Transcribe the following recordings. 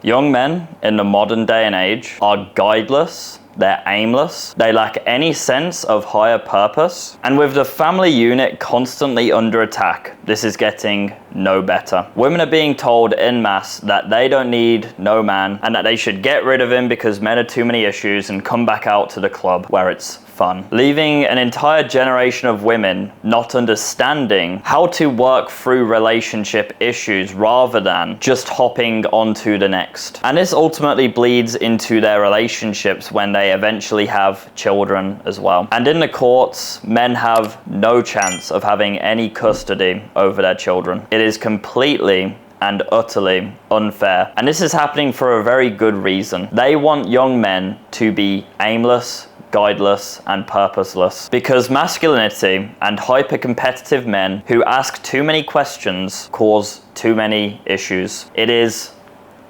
Young men in the modern day and age are guideless, they're aimless, they lack any sense of higher purpose, and with the family unit constantly under attack, this is getting no better. Women are being told en masse that they don't need no man and that they should get rid of him because men are too many issues and come back out to the club where it's fun, leaving an entire generation of women not understanding how to work through relationship issues rather than just hopping onto the next. And this ultimately bleeds into their relationships when they eventually have children as well. And in the courts, men have no chance of having any custody over their children. It is completely and utterly unfair. And this is happening for a very good reason. They want young men to be aimless, guideless and purposeless, because masculinity and hyper-competitive men who ask too many questions cause too many issues. It is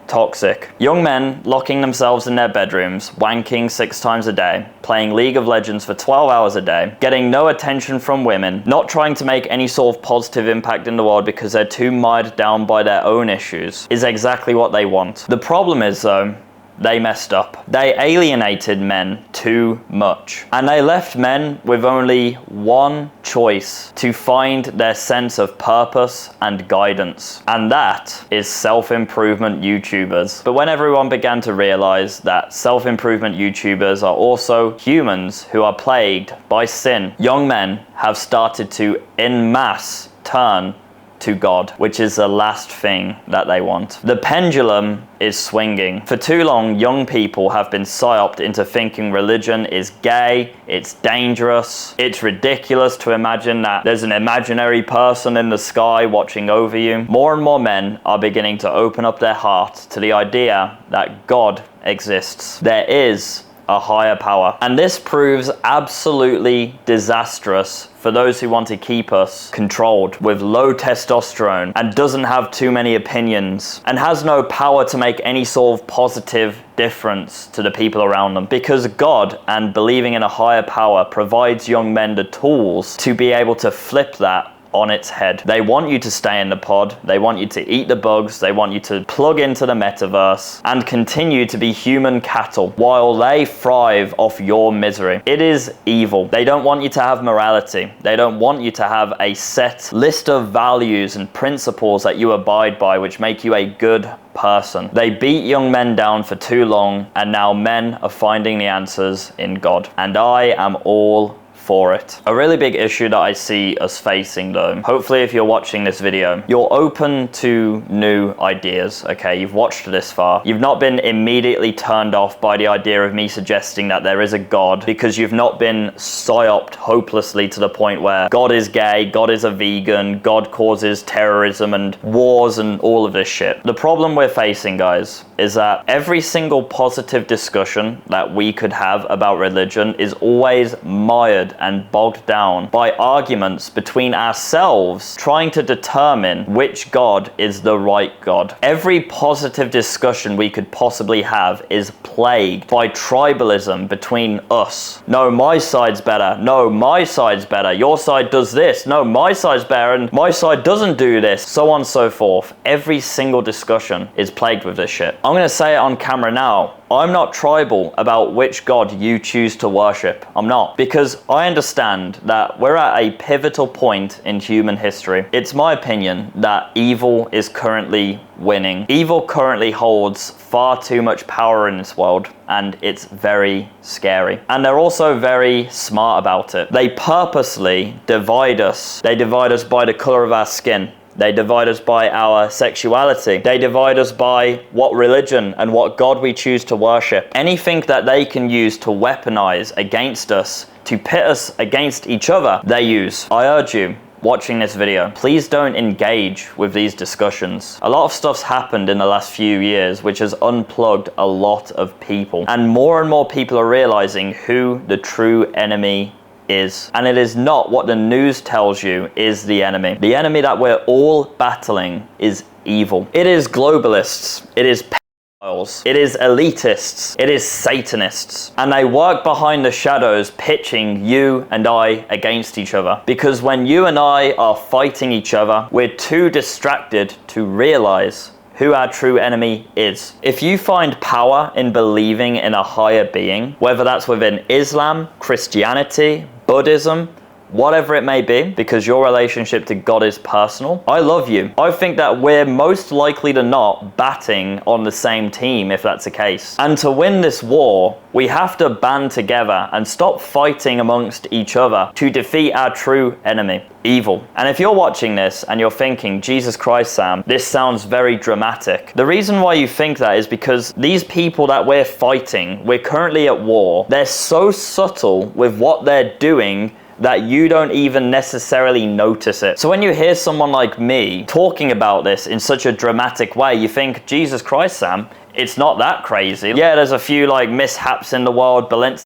toxic. Young men locking themselves in their bedrooms, wanking 6 times a day, playing League of Legends for 12 hours a day, getting no attention from women, not trying to make any sort of positive impact in the world because they're too mired down by their own issues, is exactly what they want. The problem is though, they messed up. They alienated men too much. And they left men with only one choice to find their sense of purpose and guidance. And that is self-improvement YouTubers. But when everyone began to realize that self-improvement YouTubers are also humans who are plagued by sin, young men have started to en masse turn to God, which is the last thing that they want. The pendulum is swinging. For too long, young people have been psyoped into thinking religion is gay, it's dangerous, it's ridiculous to imagine that there's an imaginary person in the sky watching over you. More and more men are beginning to open up their heart to the idea that God exists. There is a higher power. And this proves absolutely disastrous for those who want to keep us controlled with low testosterone and doesn't have too many opinions and has no power to make any sort of positive difference to the people around them. Because God and believing in a higher power provides young men the tools to be able to flip that on its head. They want you to stay in the pod, they want you to eat the bugs, they want you to plug into the metaverse and continue to be human cattle while they thrive off your misery. It is evil. They don't want you to have morality. They don't want you to have a set list of values and principles that you abide by which make you a good person. They beat young men down for too long and now men are finding the answers in God. And I am all for it. A really big issue that I see us facing though, hopefully if you're watching this video, you're open to new ideas, okay? You've watched this far. You've not been immediately turned off by the idea of me suggesting that there is a God because you've not been psyoped hopelessly to the point where God is gay, God is a vegan, God causes terrorism and wars and all of this shit. The problem we're facing, guys, is that every single positive discussion that we could have about religion is always mired and bogged down by arguments between ourselves trying to determine which God is the right God. Every positive discussion we could possibly have is plagued by tribalism between us. No, my side's better. No, my side's better. Your side does this. No, my side's better and my side doesn't do this. So on and so forth. Every single discussion is plagued with this shit. I'm gonna say it on camera now. I'm not tribal about which God you choose to worship. I'm not. Because I understand that we're at a pivotal point in human history. It's my opinion that evil is currently winning. Evil currently holds far too much power in this world, and it's very scary. And they're also very smart about it. They purposely divide us. They divide us by the color of our skin. They divide us by our sexuality. They divide us by what religion and what God we choose to worship. Anything that they can use to weaponize against us, to pit us against each other, they use. I urge you, watching this video, please don't engage with these discussions. A lot of stuff's happened in the last few years which has unplugged a lot of people. And more people are realizing who the true enemy is. And it is not what the news tells you is the enemy. The enemy that we're all battling is evil. It is globalists. It is pedophiles. It is elitists. It is Satanists. And they work behind the shadows pitching you and I against each other. Because when you and I are fighting each other, we're too distracted to realize who our true enemy is. If you find power in believing in a higher being, whether that's within Islam, Christianity, Buddhism, whatever it may be, because your relationship to God is personal, I love you. I think that we're most likely to not batting on the same team if that's the case. And to win this war, we have to band together and stop fighting amongst each other to defeat our true enemy, evil. And if you're watching this and you're thinking, Jesus Christ, Sam, this sounds very dramatic. The reason why you think that is because these people that we're fighting, we're currently at war, they're so subtle with what they're doing that you don't even necessarily notice it. So when you hear someone like me talking about this in such a dramatic way, you think, Jesus Christ, Sam, it's not that crazy. Yeah, there's a few like mishaps in the world, Balenciaga,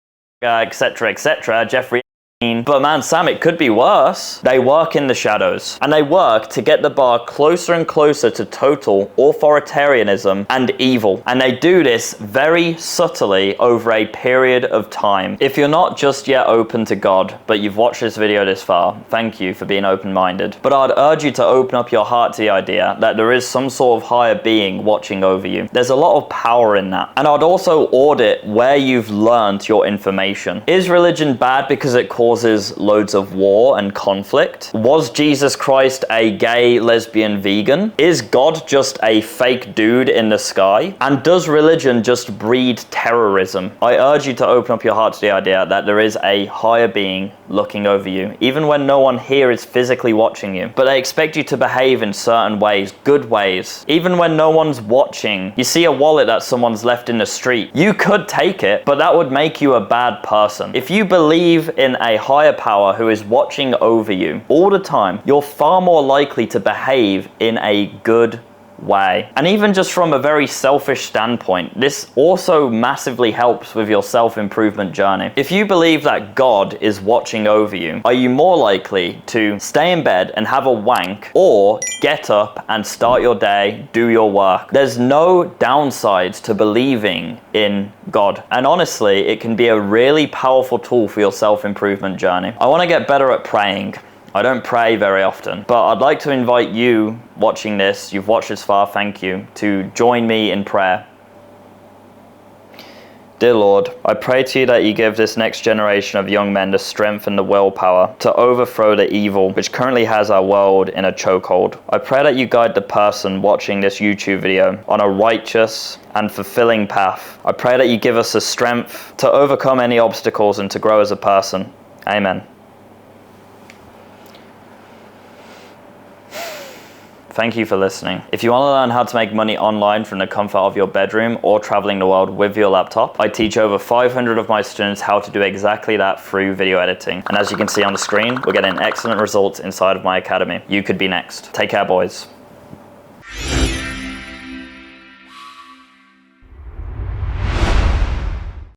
etc., Jeffrey. But man, Sam, it could be worse. They work in the shadows, and they work to get the bar closer and closer to total authoritarianism and evil. And they do this very subtly over a period of time. If you're not just yet open to God, but you've watched this video this far, thank you for being open-minded. But I'd urge you to open up your heart to the idea that there is some sort of higher being watching over you. There's a lot of power in that. And I'd also audit where you've learned your information. Is religion bad because it causes loads of war and conflict? Was Jesus Christ a gay, lesbian, vegan? Is God just a fake dude in the sky? And does religion just breed terrorism? I urge you to open up your heart to the idea that there is a higher being looking over you, even when no one here is physically watching you. But they expect you to behave in certain ways, good ways, even when no one's watching. You see a wallet that someone's left in the street. You could take it, but that would make you a bad person. If you believe in a higher power who is watching over you all the time, you're far more likely to behave in a good way. And even just from a very selfish standpoint, this also massively helps with your self-improvement journey. If you believe that God is watching over you, are you more likely to stay in bed and have a wank, or get up and start your day, do your work? There's no downsides to believing in God. And honestly, it can be a really powerful tool for your self-improvement journey. I want to get better at praying. I don't pray very often, but I'd like to invite you watching this, you've watched this far, thank you, to join me in prayer. Dear Lord, I pray to you that you give this next generation of young men the strength and the willpower to overthrow the evil which currently has our world in a chokehold. I pray that you guide the person watching this YouTube video on a righteous and fulfilling path. I pray that you give us the strength to overcome any obstacles and to grow as a person. Amen. Thank you for listening. If you want to learn how to make money online from the comfort of your bedroom or traveling the world with your laptop, I teach over 500 of my students how to do exactly that through video editing. And as you can see on the screen, we're getting excellent results inside of my academy. You could be next. Take care, boys.